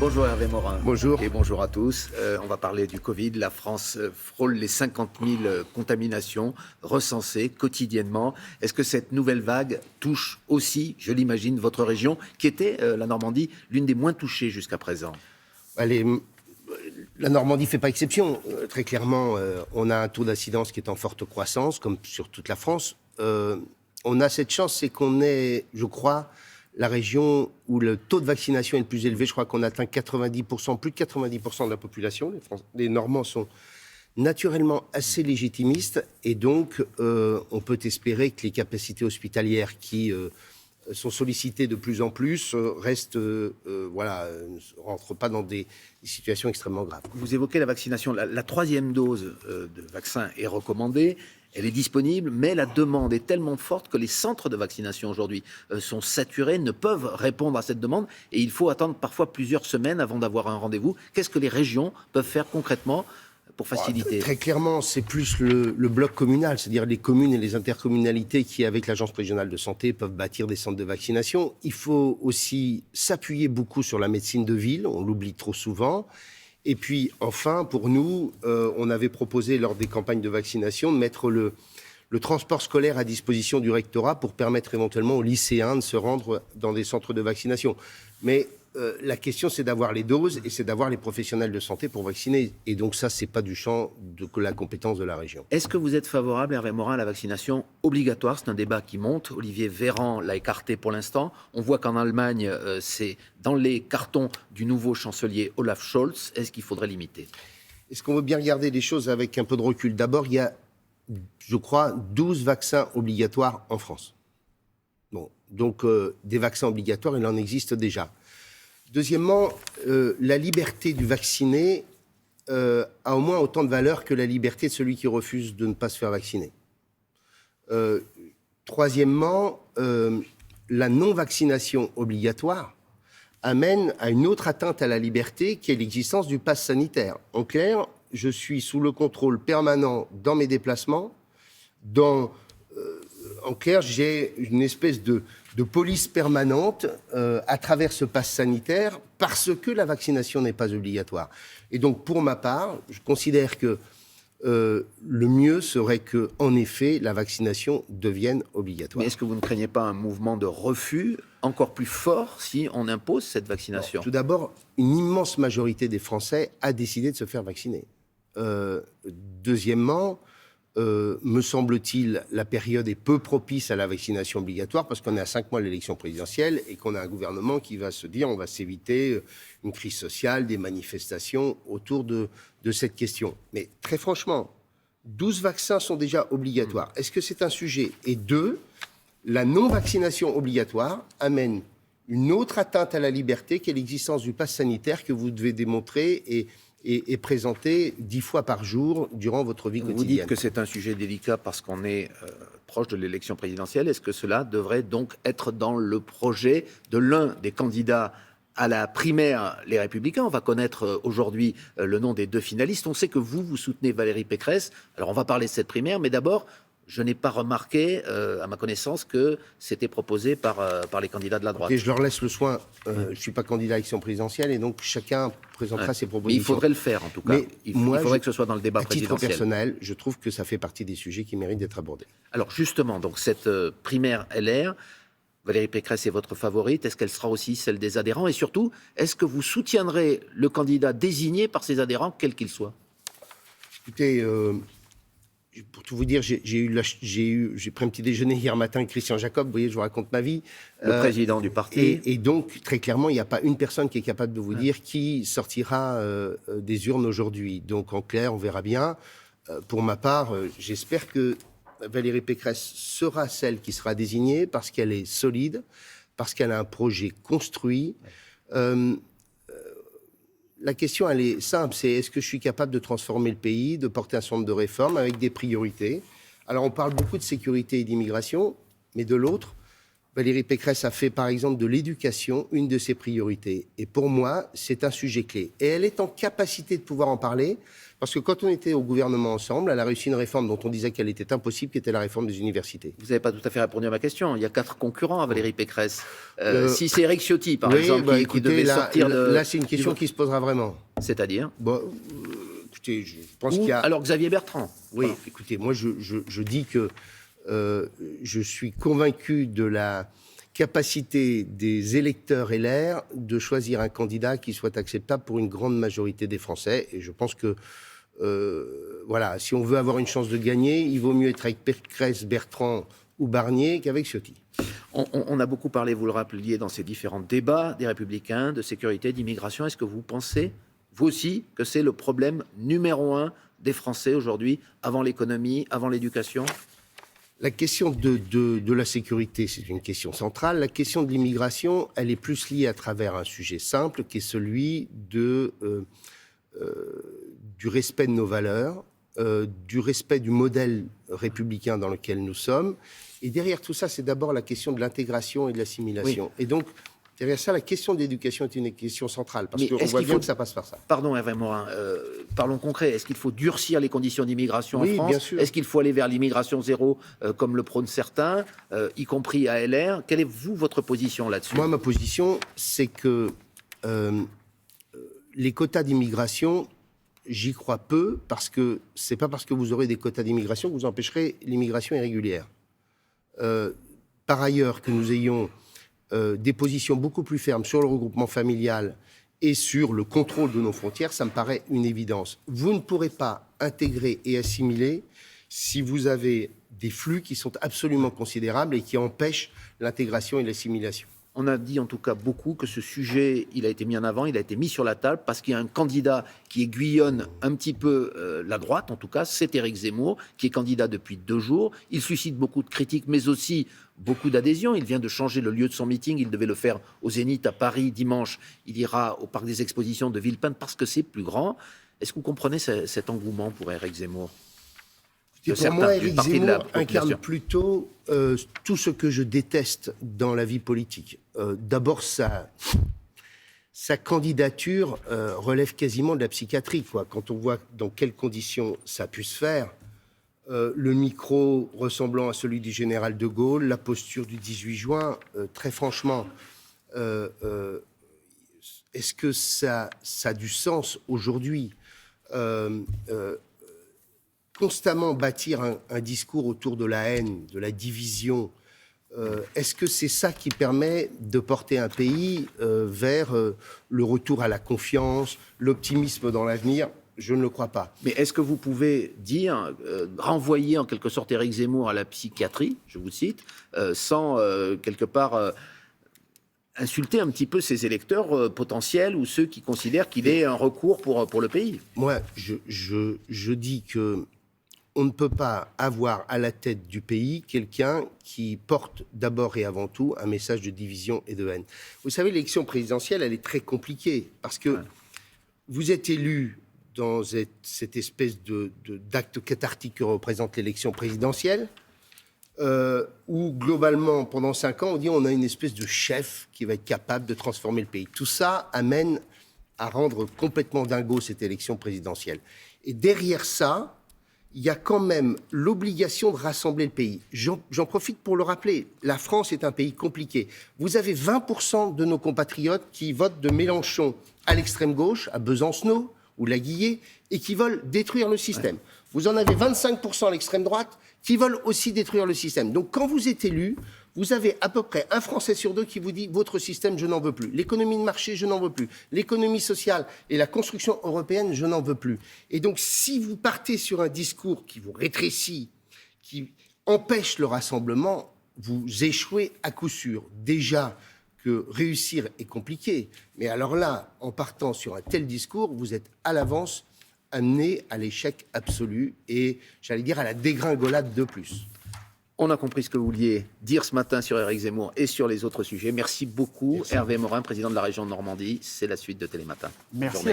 Bonjour Hervé Morin. Bonjour. Et bonjour à tous. On va parler du Covid. La France frôle les 50 000 contaminations recensées quotidiennement. Est-ce que cette nouvelle vague touche aussi, je l'imagine, votre région, qui était, la Normandie, l'une des moins touchées jusqu'à présent? La Normandie ne fait pas exception. Très clairement, on a un taux d'incidence qui est en forte croissance, comme sur toute la France. On a cette chance, c'est qu'on est, je crois, la région où le taux de vaccination est le plus élevé. Je crois qu'on atteint 90%, plus de 90% de la population. Les Normands sont naturellement assez légitimistes et donc on peut espérer que les capacités hospitalières qui sont sollicitées de plus en plus restent, ne rentrent pas dans des situations extrêmement graves. Vous évoquez la vaccination. La troisième dose de vaccin est recommandée. Elle est disponible, mais la demande est tellement forte que les centres de vaccination aujourd'hui sont saturés, ne peuvent répondre à cette demande et il faut attendre parfois plusieurs semaines avant d'avoir un rendez-vous. Qu'est-ce que les régions peuvent faire concrètement pour faciliter? Très clairement, c'est plus le bloc communal, c'est-à-dire les communes et les intercommunalités qui, avec l'Agence régionale de santé, peuvent bâtir des centres de vaccination. Il faut aussi s'appuyer beaucoup sur la médecine de ville, on l'oublie trop souvent. Et puis, enfin, pour nous, on avait proposé, lors des campagnes de vaccination, de mettre le transport scolaire à disposition du rectorat pour permettre éventuellement aux lycéens de se rendre dans des centres de vaccination. Mais la question, c'est d'avoir les doses et c'est d'avoir les professionnels de santé pour vacciner. Et donc ça, c'est pas du champ de la compétence de la région. Est-ce que vous êtes favorable, Hervé Morin, à la vaccination obligatoire? C'est un débat qui monte. Olivier Véran l'a écarté pour l'instant. On voit qu'en Allemagne, c'est dans les cartons du nouveau chancelier Olaf Scholz. Est-ce qu'il faudrait limiter? Est-ce qu'on veut bien regarder les choses avec un peu de recul? D'abord, il y a, je crois, 12 vaccins obligatoires en France. Bon, donc des vaccins obligatoires, il en existe déjà. Deuxièmement, la liberté du vacciné a au moins autant de valeur que la liberté de celui qui refuse de ne pas se faire vacciner. Troisièmement, la non-vaccination obligatoire amène à une autre atteinte à la liberté qui est l'existence du pass sanitaire. En clair, je suis sous le contrôle permanent dans mes déplacements. En clair, j'ai une espèce de police permanente à travers ce pass sanitaire parce que la vaccination n'est pas obligatoire. Et donc, pour ma part, je considère que le mieux serait que, en effet, la vaccination devienne obligatoire. Mais est-ce que vous ne craignez pas un mouvement de refus encore plus fort si on impose cette vaccination? Tout d'abord, une immense majorité des Français a décidé de se faire vacciner. Deuxièmement, me semble-t-il, la période est peu propice à la vaccination obligatoire parce qu'on est à 5 mois de l'élection présidentielle et qu'on a un gouvernement qui va se dire on va s'éviter une crise sociale, des manifestations autour de cette question. Mais très franchement, 12 vaccins sont déjà obligatoires. Est-ce que c'est un sujet? Et deux, la non-vaccination obligatoire amène une autre atteinte à la liberté qu'est l'existence du pass sanitaire que vous devez démontrer et présenter 10 fois par jour durant votre vie quotidienne. Vous dites que c'est un sujet délicat parce qu'on est proche de l'élection présidentielle. Est-ce que cela devrait donc être dans le projet de l'un des candidats à la primaire Les Républicains? On va connaître aujourd'hui le nom des deux finalistes. On sait que vous soutenez Valérie Pécresse. Alors on va parler de cette primaire, mais d'abord, je n'ai pas remarqué, à ma connaissance, que c'était proposé par les candidats de la droite. Et je leur laisse le soin. Je ne suis pas candidat à l'élection présidentielle et donc chacun présentera ses propositions. Mais il faudrait le faire, en tout cas. Il faudrait que ce soit dans le débat présidentiel. À titre personnel, je trouve que ça fait partie des sujets qui méritent d'être abordés. Alors justement, donc cette primaire LR, Valérie Pécresse est votre favorite. Est-ce qu'elle sera aussi celle des adhérents? Et surtout, est-ce que vous soutiendrez le candidat désigné par ses adhérents, quel qu'il soit? Écoutez, pour tout vous dire, j'ai pris un petit déjeuner hier matin avec Christian Jacob. Vous voyez, je vous raconte ma vie. Le président du parti. Et donc, très clairement, il n'y a pas une personne qui est capable de vous dire qui sortira des urnes aujourd'hui. Donc, en clair, on verra bien. Pour ma part, j'espère que Valérie Pécresse sera celle qui sera désignée parce qu'elle est solide, parce qu'elle a un projet construit. La question, elle est simple, c'est est-ce que je suis capable de transformer le pays, de porter un certain nombre de réformes avec des priorités? Alors, on parle beaucoup de sécurité et d'immigration, mais de l'autre, Valérie Pécresse a fait, par exemple, de l'éducation une de ses priorités. Et pour moi, c'est un sujet clé. Et elle est en capacité de pouvoir en parler, Parce que quand on était au gouvernement ensemble, elle a réussi une réforme dont on disait qu'elle était impossible, qui était la réforme des universités. Vous n'avez pas tout à fait répondu à ma question. Il y a 4 concurrents à Valérie Pécresse. Si c'est Éric Ciotti, par exemple, qui devait sortir de... Là, c'est une question qui se posera vraiment. C'est-à-dire écoutez, je pense qu'il y a... Alors, Xavier Bertrand. Oui, voilà. Écoutez, moi, je dis que je suis convaincu de la capacité des électeurs LR de choisir un candidat qui soit acceptable pour une grande majorité des Français. Et je pense que, voilà, si on veut avoir une chance de gagner, il vaut mieux être avec Pécresse, Bertrand ou Barnier qu'avec Ciotti. On a beaucoup parlé, vous le rappeliez, dans ces différents débats des Républicains, de sécurité, d'immigration. Est-ce que vous pensez, vous aussi, que c'est le problème numéro 1 des Français aujourd'hui, avant l'économie, avant l'éducation ? La question de la sécurité, c'est une question centrale. La question de l'immigration, elle est plus liée à travers un sujet simple, qui est celui du respect de nos valeurs, du respect du modèle républicain dans lequel nous sommes. Et derrière tout ça, c'est d'abord la question de l'intégration et de l'assimilation. Oui. Et donc, derrière ça, la question de l'éducation est une question centrale, parce qu'on voit bien que ça passe par ça. Pardon, Hervé Morin, parlons concret. Est-ce qu'il faut durcir les conditions d'immigration en France ? Bien sûr. Est-ce qu'il faut aller vers l'immigration zéro, comme le prônent certains, y compris à LR ? Quelle est, votre position là-dessus ? Moi, ma position, c'est que les quotas d'immigration, j'y crois peu, parce que c'est pas parce que vous aurez des quotas d'immigration que vous empêcherez l'immigration irrégulière. Par ailleurs, que nous ayons des positions beaucoup plus fermes sur le regroupement familial et sur le contrôle de nos frontières, ça me paraît une évidence. Vous ne pourrez pas intégrer et assimiler si vous avez des flux qui sont absolument considérables et qui empêchent l'intégration et l'assimilation. On a dit en tout cas beaucoup que ce sujet, il a été mis en avant, il a été mis sur la table parce qu'il y a un candidat qui aiguillonne un petit peu la droite, en tout cas, c'est Éric Zemmour, qui est candidat depuis 2 jours. Il suscite beaucoup de critiques, mais aussi beaucoup d'adhésions. Il vient de changer le lieu de son meeting, il devait le faire au Zénith à Paris dimanche. Il ira au Parc des Expositions de Villepinte parce que c'est plus grand. Est-ce que vous comprenez cet engouement pour Éric Zemmour ? Pour moi, Éric Zemmour incarne plutôt tout ce que je déteste dans la vie politique. D'abord, sa candidature relève quasiment de la psychiatrie, quoi. Quand on voit dans quelles conditions ça a pu se faire, le micro ressemblant à celui du général de Gaulle, la posture du 18 juin, très franchement, est-ce que ça a du sens aujourd'hui ? Constamment bâtir un discours autour de la haine, de la division, est-ce que c'est ça qui permet de porter un pays vers le retour à la confiance, l'optimisme dans l'avenir ? Je ne le crois pas. Mais est-ce que vous pouvez dire, renvoyer en quelque sorte Éric Zemmour à la psychiatrie, je vous cite, sans quelque part insulter un petit peu ses électeurs potentiels ou ceux qui considèrent qu'il est un recours pour le pays ? Moi, je dis que on ne peut pas avoir à la tête du pays quelqu'un qui porte d'abord et avant tout un message de division et de haine. Vous savez, l'élection présidentielle, elle est très compliquée parce que vous êtes élu dans cette espèce d'acte cathartique que représente l'élection présidentielle, où globalement, pendant 5 ans, on dit on a une espèce de chef qui va être capable de transformer le pays. Tout ça amène à rendre complètement dingo cette élection présidentielle. Et derrière ça, il y a quand même l'obligation de rassembler le pays. J'en profite pour le rappeler. La France est un pays compliqué. Vous avez 20% de nos compatriotes qui votent de Mélenchon à l'extrême gauche, à Besancenot ou La Guillet, et qui veulent détruire le système. Vous en avez 25% à l'extrême droite qui veulent aussi détruire le système. Donc quand vous êtes élu, vous avez à peu près un Français sur 2 qui vous dit « votre système, je n'en veux plus. L'économie de marché, je n'en veux plus. L'économie sociale et la construction européenne, je n'en veux plus. » Et donc, si vous partez sur un discours qui vous rétrécit, qui empêche le rassemblement, vous échouez à coup sûr. Déjà que réussir est compliqué, mais alors là, en partant sur un tel discours, vous êtes à l'avance amené à l'échec absolu et, j'allais dire, à la dégringolade de plus. On a compris ce que vous vouliez dire ce matin sur Éric Zemmour et sur les autres sujets. Merci beaucoup, Hervé Morin, président de la région de Normandie. C'est la suite de Télématin. Merci.